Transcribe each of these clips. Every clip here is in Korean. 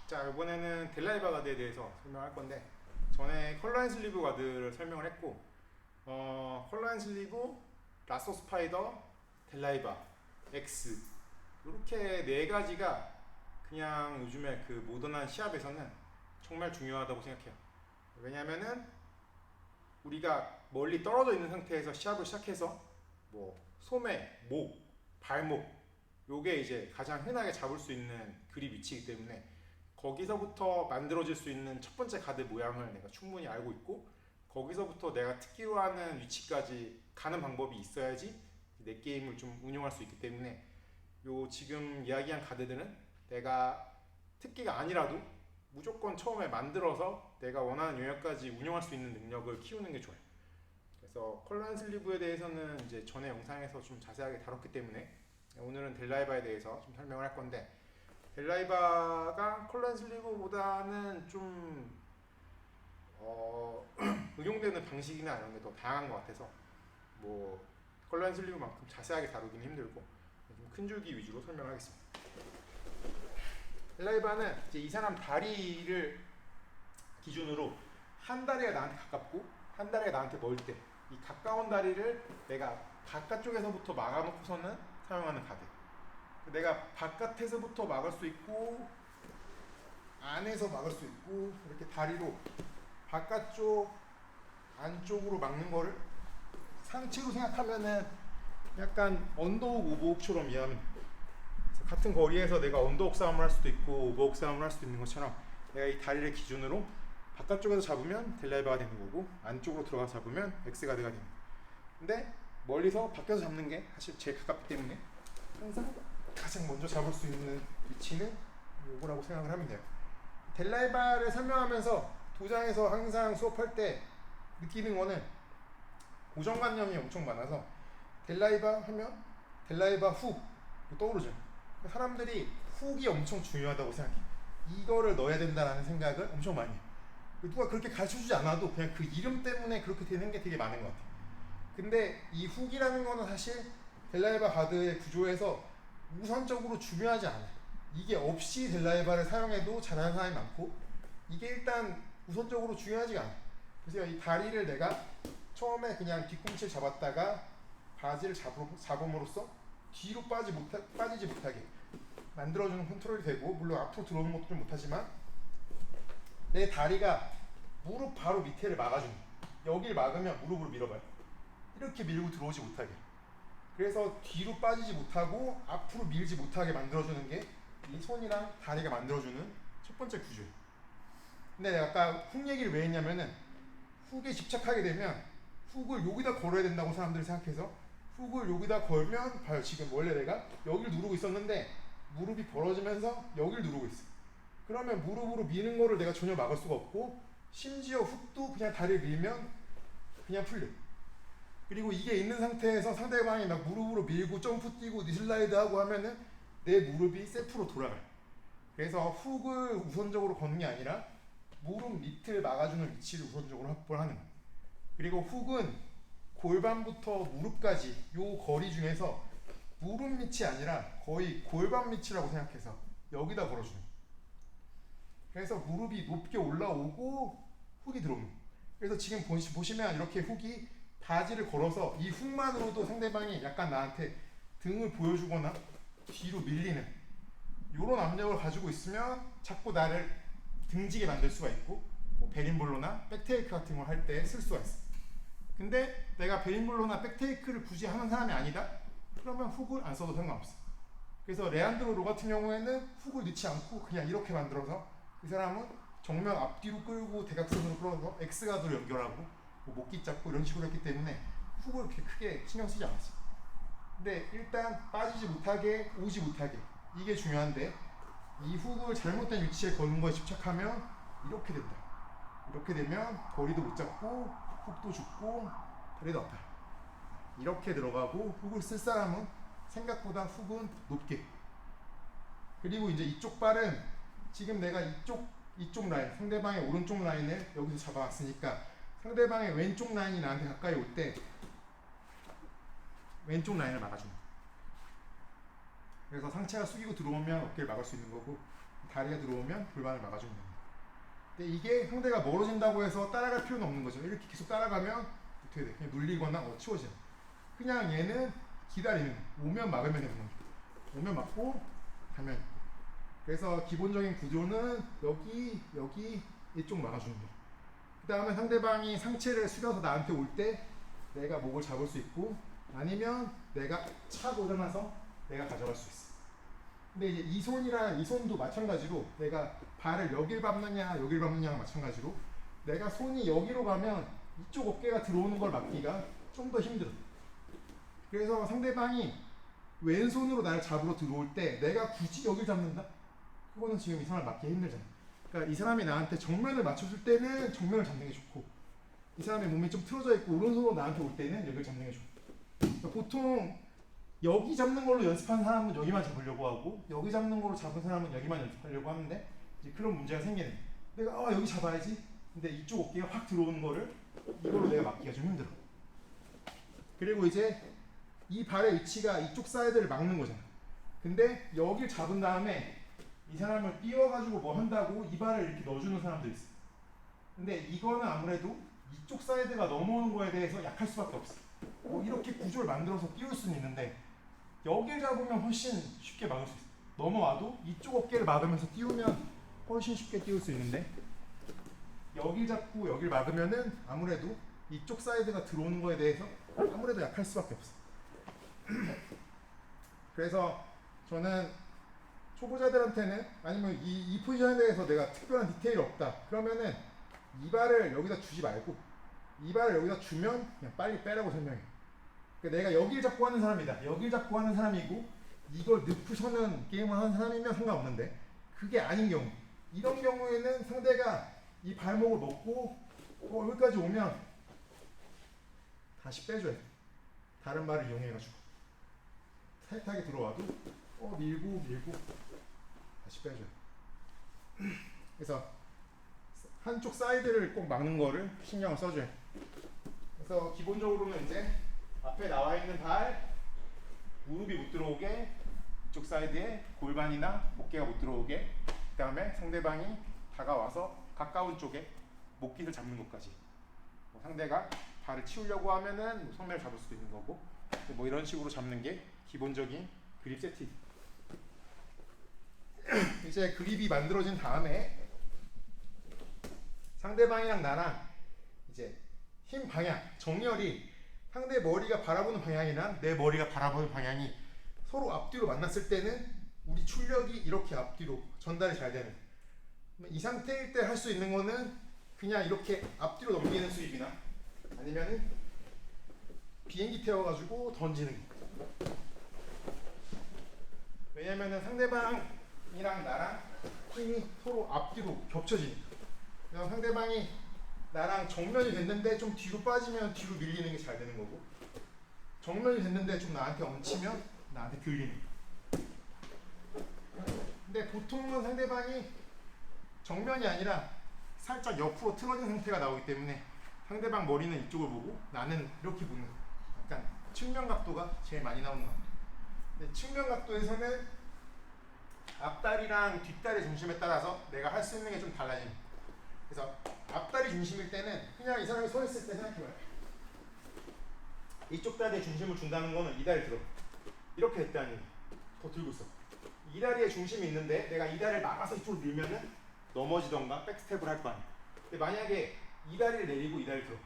자, 이번에는 델라이바 가드에 대해서 설명할 건데, 전에 컬러 앤 슬리브 가드를 설명을 했고, 컬러 앤 슬리브, 라쏘 스파이더, 델라이바, X 이렇게 네 가지가 그냥 요즘에 그 모던한 시합에서는 정말 중요하다고 생각해요. 왜냐면은 우리가 멀리 떨어져 있는 상태에서 시합을 시작해서 뭐 소매, 목, 발목 요게 이제 가장 흔하게 잡을 수 있는 그립 위치이기 때문에 거기서부터 만들어질 수 있는 첫 번째 가드 모양을 내가 충분히 알고 있고 거기서부터 내가 특기로 하는 위치까지 가는 방법이 있어야지 내 게임을 좀 운영할 수 있기 때문에 요 지금 이야기한 가드들은 내가 특기가 아니라도 무조건 처음에 만들어서 내가 원하는 영역까지 운영할 수 있는 능력을 키우는 게 좋아요. 그래서 컬러 앤 슬리브에 대해서는 이제 전에 영상에서 좀 자세하게 다뤘기 때문에 오늘은 델라이바에 대해서 좀 설명을 할 건데 델라이바가 컬러 앤 슬리브보다는 좀 응용되는 방식이나 이런 게 더 다양한 것 같아서 뭐 컬러 앤 슬리브만큼 자세하게 다루기는 힘들고 좀 큰 줄기 위주로 설명하겠습니다. 델라이바는 이제 이 사람 다리를 기준으로 한 다리가 나한테 가깝고 한 다리가 나한테 멀 때 이 가까운 다리를 내가 바깥쪽에서부터 막아놓고서는 사용하는 카드. 내가 바깥에서부터 막을 수 있고 안에서 막을 수 있고 이렇게 다리로 바깥쪽 안쪽으로 막는 거를 상체로 생각하면은 약간 언더옥 오버옥처럼 이해하면 돼요. 같은 거리에서 내가 언더옥 싸움을 할 수도 있고 오버옥 싸움을 할 수도 있는 것처럼 내가 이 다리를 기준으로 바깥쪽에서 잡으면 델라이바가 되는 거고 안쪽으로 들어가서 잡으면 엑스가드가 되는 거예요. 근데 멀리서 밖에서 잡는 게 사실 제일 가깝기 때문에 항상 가장 먼저 잡을 수 있는 위치는 요거라고 생각을 하면 돼요. 델라이바를 설명하면서 도장에서 항상 수업할 때 느끼는 거는 고정관념이 엄청 많아서 델라이바 하면 델라이바 훅 떠오르죠. 사람들이 훅이 엄청 중요하다고 생각해. 이거를 넣어야 된다라는 생각을 엄청 많이 해요. 누가 그렇게 가르쳐주지 않아도 그냥 그 이름 때문에 그렇게 되는 게 되게 많은 것 같아요. 근데 이 훅이라는 거는 사실 델라이바 가드의 구조에서 우선적으로 중요하지 않아요. 이게 없이 델라이바를 사용해도 잘하는 사람이 많고 이게 일단 우선적으로 중요하지가 않아요. 그래서 이 다리를 내가 처음에 그냥 뒤꿈치를 잡았다가 바지를 잡음으로써 뒤로 빠지지 못하게 만들어주는 컨트롤이 되고 물론 앞으로 들어오는 것도 좀 못하지만 내 다리가 무릎 바로 밑에를 막아주는 여길 막으면 무릎으로 밀어봐요. 이렇게 밀고 들어오지 못하게 그래서 뒤로 빠지지 못하고 앞으로 밀지 못하게 만들어주는 게 이 손이랑 다리가 만들어주는 첫 번째 구조예요. 근데 내가 아까 훅 얘기를 왜 했냐면은 훅에 집착하게 되면 훅을 여기다 걸어야 된다고 사람들이 생각해서 훅을 여기다 걸면 봐요. 지금 원래 내가 여기를 누르고 있었는데 무릎이 벌어지면서 여기를 누르고 있어. 그러면 무릎으로 미는 거를 내가 전혀 막을 수가 없고 심지어 훅도 그냥 다리를 밀면 그냥 풀려. 그리고 이게 있는 상태에서 상대방이 막 무릎으로 밀고 점프 뛰고 니슬라이드 하고 하면은 내 무릎이 셀프로 돌아가요. 그래서 훅을 우선적으로 걷는 게 아니라 무릎 밑을 막아주는 위치를 우선적으로 확보를 하는 거예요. 그리고 훅은 골반부터 무릎까지 요 거리 중에서 무릎 밑이 아니라 거의 골반 밑이라고 생각해서 여기다 걸어주는 거예요. 그래서 무릎이 높게 올라오고 훅이 들어오는 거예요. 그래서 지금 보시면 이렇게 훅이 바지를 걸어서 이 훅만으로도 상대방이 약간 나한테 등을 보여주거나 뒤로 밀리는 이런 압력을 가지고 있으면 자꾸 나를 등지게 만들 수가 있고 뭐 베린볼로나 백테이크 같은 걸 할 때 쓸 수가 있어. 근데 내가 베린볼로나 백테이크를 굳이 하는 사람이 아니다? 그러면 훅을 안 써도 상관없어. 그래서 레안드로 로 같은 경우에는 훅을 넣지 않고 그냥 이렇게 만들어서 이 사람은 정면 앞뒤로 끌고 대각선으로 끌어서 X가드로 연결하고 뭐 목기 잡고 이런 식으로 했기 때문에 훅을 그렇게 크게 신경 쓰지 않았어. 근데 일단 빠지지 못하게 오지 못하게 이게 중요한데 이 훅을 잘못된 위치에 거는 거에 집착하면 이렇게 된다. 이렇게 되면 거리도 못 잡고 훅도 죽고 다리도 아파요. 이렇게 들어가고 훅을 쓸 사람은 생각보다 훅은 높게 그리고 이제 이쪽 발은 지금 내가 이쪽 라인 상대방의 오른쪽 라인을 여기서 잡아왔으니까 상대방의 왼쪽 라인이 나한테 가까이 올 때 왼쪽 라인을 막아주는 거예요. 그래서 상체가 숙이고 들어오면 어깨를 막을 수 있는 거고 다리가 들어오면 골반을 막아주면 됩니다. 근데 이게 상대가 멀어진다고 해서 따라갈 필요는 없는 거죠. 이렇게 계속 따라가면 어떻게 돼? 그냥 눌리거나 치워져. 그냥 얘는 기다리는, 오면 막으면 되는 거죠. 오면 막고 가면. 그래서 기본적인 구조는 여기 이쪽 막아주는 거. 그 다음에 상대방이 상체를 숙여서 나한테 올 때 내가 목을 잡을 수 있고, 아니면 내가 착 오자마자 내가 가져갈 수 있어. 근데 이제 이 손도 마찬가지로 내가 발을 여길 밟느냐랑 마찬가지로 내가 손이 여기로 가면 이쪽 어깨가 들어오는 걸 막기가 좀 더 힘들어. 그래서 상대방이 왼손으로 나를 잡으러 들어올 때 내가 굳이 여길 잡는다? 그거는 지금 이 사람을 막기 힘들잖아. 그러니까 이 사람이 나한테 정면을 맞춰줄 때는 정면을 잡는 게 좋고, 이 사람의 몸이 좀 틀어져 있고 오른손으로 나한테 올 때는 여기를 잡는 게 좋고. 그러니까 보통 여기 잡는 걸로 연습하는 사람은 여기만 잡으려고 하고, 여기 잡는 걸로 잡은 사람은 여기만 연습하려고 하는데 이제 그런 문제가 생기는. 내가 여기 잡아야지. 근데 이쪽 어깨가 확 들어오는 거를 이걸로 내가 막기가 좀 힘들어. 그리고 이제 이 발의 위치가 이쪽 사이드를 막는 거잖아. 근데 여길 잡은 다음에 이 사람을 띄워가지고 뭐 한다고 이 발을 이렇게 넣어주는 사람도 있어. 근데 이거는 아무래도 이쪽 사이드가 넘어오는 거에 대해서 약할 수밖에 없어. 이렇게 구조를 만들어서 띄울 수는 있는데 여길 잡으면 훨씬 쉽게 막을 수 있어. 넘어와도 이쪽 어깨를 막으면서 띄우면 훨씬 쉽게 띄울 수 있는데, 여길 잡고 여길 막으면은 아무래도 이쪽 사이드가 들어오는 거에 대해서 아무래도 약할 수밖에 없어. 그래서 저는 초보자들한테는, 아니면 이 포지션에 대해서 내가 특별한 디테일이 없다 그러면은 이 발을 여기다 주지 말고 이 발을 여기다 주면 그냥 빨리 빼라고 설명해. 그러니까 내가 여길 잡고 하는 사람이다, 여길 잡고 하는 사람이고 이걸 늪을 서는 게임을 하는 사람이면 상관없는데, 그게 아닌 경우, 이런 경우에는 상대가 이 발목을 먹고 여기까지 오면 다시 빼줘야 돼. 다른 발을 이용해가지고 타이트하게 들어와도 밀고 다시 빼줘요. 그래서 한쪽 사이드를 꼭 막는 거를 신경을 써줘요. 그래서 기본적으로는 이제 앞에 나와 있는 발, 무릎이 못 들어오게, 이쪽 사이드에 골반이나 어깨가 못 들어오게, 그 다음에 상대방이 다가와서 가까운 쪽에 목깃을 잡는 것까지. 상대가 발을 치우려고 하면은 손매를 잡을 수도 있는 거고, 뭐 이런 식으로 잡는 게 기본적인 그립 세팅. 이제 그립이 만들어진 다음에 상대방이랑 나랑 이제 힘 방향, 정렬이 상대 머리가 바라보는 방향이랑 내 머리가 바라보는 방향이 서로 앞뒤로 만났을 때는 우리 출력이 이렇게 앞뒤로 전달이 잘 되는. 이 상태일 때 할 수 있는 거는 그냥 이렇게 앞뒤로 넘기는 스윕이나 아니면은 비행기 태워가지고 던지는 거. 왜냐면은 상대방이랑 나랑 힘이 서로 앞뒤로 겹쳐지니까. 그래서 상대방이 나랑 정면이 됐는데 좀 뒤로 빠지면 뒤로 밀리는 게 잘 되는 거고, 정면이 됐는데 좀 나한테 얹히면 나한테 들리는 거. 근데 보통은 상대방이 정면이 아니라 살짝 옆으로 틀어진 상태가 나오기 때문에 상대방 머리는 이쪽을 보고 나는 이렇게 보는 거. 약간 측면 각도가 제일 많이 나오는 것 같아요. 근데 측면 각도에서는 앞다리랑 뒷다리 중심에 따라서 내가 할 수 있는 게 좀 달라집니다. 그래서 앞다리 중심일 때는 그냥 이 사람이 서 있을 때 생각해봐요. 이쪽 다리에 중심을 준다는 거는 이 다리 들어. 이렇게 됐다니 더 들고 있어. 이 다리에 중심이 있는데 내가 이 다리를 막아서 이쪽으로 밀면은 넘어지던가 백스텝을 할 거 아니야. 근데 만약에 이 다리를 내리고 이 다리를 들어.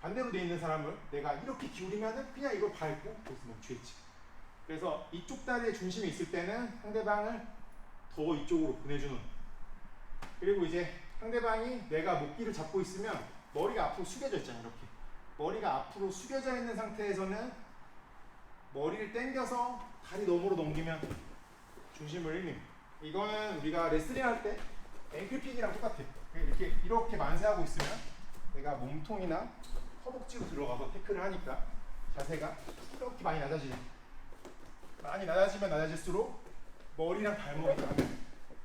반대로 돼 있는 사람을 내가 이렇게 기울이면은 그냥 이걸 밟고 거기서 멈추겠지. 그래서 이쪽 다리에 중심이 있을 때는 상대방을 더 이쪽으로 보내주는. 그리고 이제 상대방이 내가 목기를 잡고 있으면 머리가 앞으로 숙여져 있잖아. 이렇게 머리가 앞으로 숙여져 있는 상태에서는 머리를 당겨서 다리 너머로 넘기면 중심을 잃는. 이거는 우리가 레슬링 할 때 앵클픽이랑 똑같아. 이렇게 만세하고 있으면 내가 몸통이나 허벅지로 들어가서 태클을 하니까 자세가 이렇게 많이 낮아지는. 많이 낮아지면 낮아질수록 머리랑 발목이 닿으면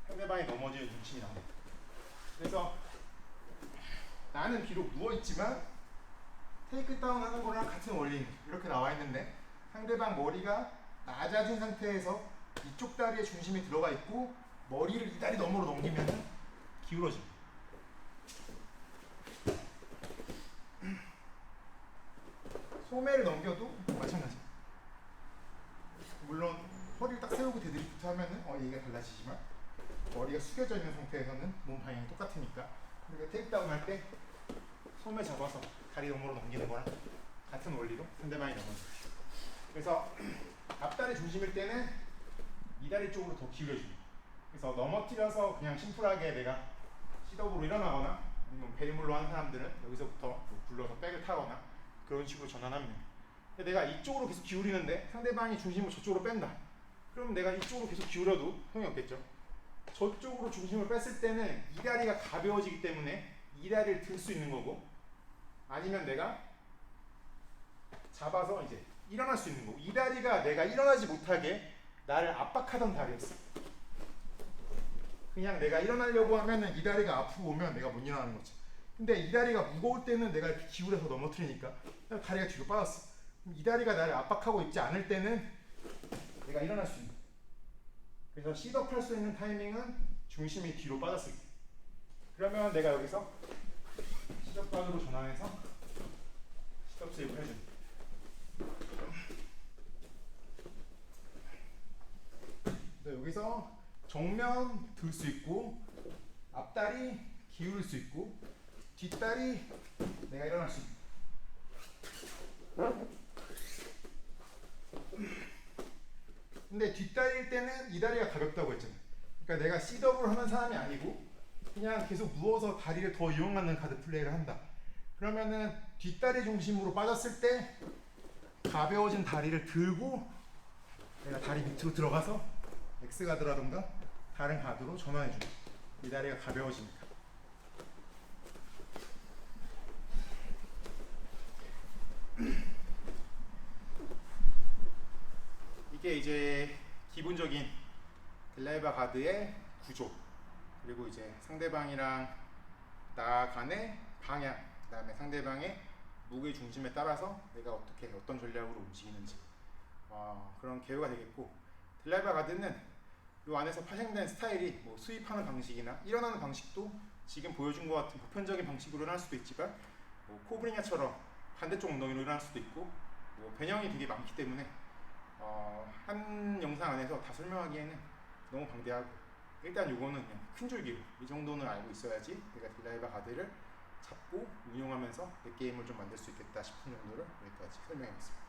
상대방이 넘어지는 중심이 나옵니다. 그래서 나는 비록 누워있지만 테이크다운 하는 거랑 같은 원리인 이렇게 나와 있는데, 상대방 머리가 낮아진 상태에서 이쪽 다리에 중심이 들어가 있고 머리를 이 다리 너머로 넘기면 기울어집니다. 소매를 넘겨도 마찬가지. 물론 허리를 딱 세우고 데드리프트 하면은 얘기가 달라지지만 머리가 숙여져 있는 상태에서는 몸 방향이 똑같으니까 우리가 테이크다운 할 때 소매 잡아서 다리 너머로 넘기는 거랑 같은 원리로 상대방이 넘어져요. 그래서 앞다리 중심일 때는 이 다리 쪽으로 더 기울여줍니다. 그래서 넘어뜨려서 그냥 심플하게 내가 셋업으로 일어나거나 아니면 베리물로 하는 사람들은 여기서부터 굴러서 백을 타거나 그런 식으로 전환합니다. 근데 내가 이쪽으로 계속 기울이는데 상대방이 중심을 저쪽으로 뺀다. 그럼 내가 이쪽으로 계속 기울여도 소용이 없겠죠. 저쪽으로 중심을 뺐을 때는 이 다리가 가벼워지기 때문에 이 다리를 들 수 있는 거고, 아니면 내가 잡아서 이제 일어날 수 있는 거고, 이 다리가 내가 일어나지 못하게 나를 압박하던 다리였어. 그냥 내가 일어나려고 하면은 이 다리가 아프고 오면 내가 못 일어나는 거지. 근데 이 다리가 무거울 때는 내가 이렇게 기울여서 넘어뜨리니까 다리가 뒤로 빠졌어. 이 다리가 나를 압박하고 있지 않을 때는 내가 일어날 수 있는 거야. 그래서 셋업 할 수 있는 타이밍은 중심이 뒤로 빠졌을 때. 그러면 내가 여기서 셋업 각으로 전환해서 셋업 세이브를 해줍니다. 여기서 정면 들 수 있고, 앞다리 기울일 수 있고, 뒷다리 내가 일어날 수 있고. 근데 뒷다리일 때는 이 다리가 가볍다고 했잖아. 그러니까 내가 셋업을 하는 사람이 아니고 그냥 계속 누워서 다리를 더 이용하는 가드 플레이를 한다. 그러면은 뒷다리 중심으로 빠졌을 때 가벼워진 다리를 들고 내가 다리 밑으로 들어가서 X 가드라던가 다른 가드로 전환해줍니다. 이 다리가 가벼워지니까. 이게 이제 기본적인 딜라이바 가드의 구조, 그리고 이제 상대방이랑 나간의 방향, 그 다음에 상대방의 무게 중심에 따라서 내가 어떤 전략으로 움직이는지 그런 개요가 되겠고, 딜라이바 가드는 이 안에서 파생된 스타일이 뭐 스윕하는 방식이나 일어나는 방식도 지금 보여준 것 같은 보편적인 방식으로 일어날 수도 있지만, 뭐 코브리냐처럼 반대쪽 엉덩이로 일어날 수도 있고, 뭐 변형이 되게 많기 때문에 한 영상 안에서 다 설명하기에는 너무 방대하고, 일단 요거는 그냥 큰 줄기로 이 정도는 알고 있어야지 내가 딜라이바 가드를 잡고 운용하면서 내 게임을 좀 만들 수 있겠다 싶은 정도를 여기까지 설명해봤습니다.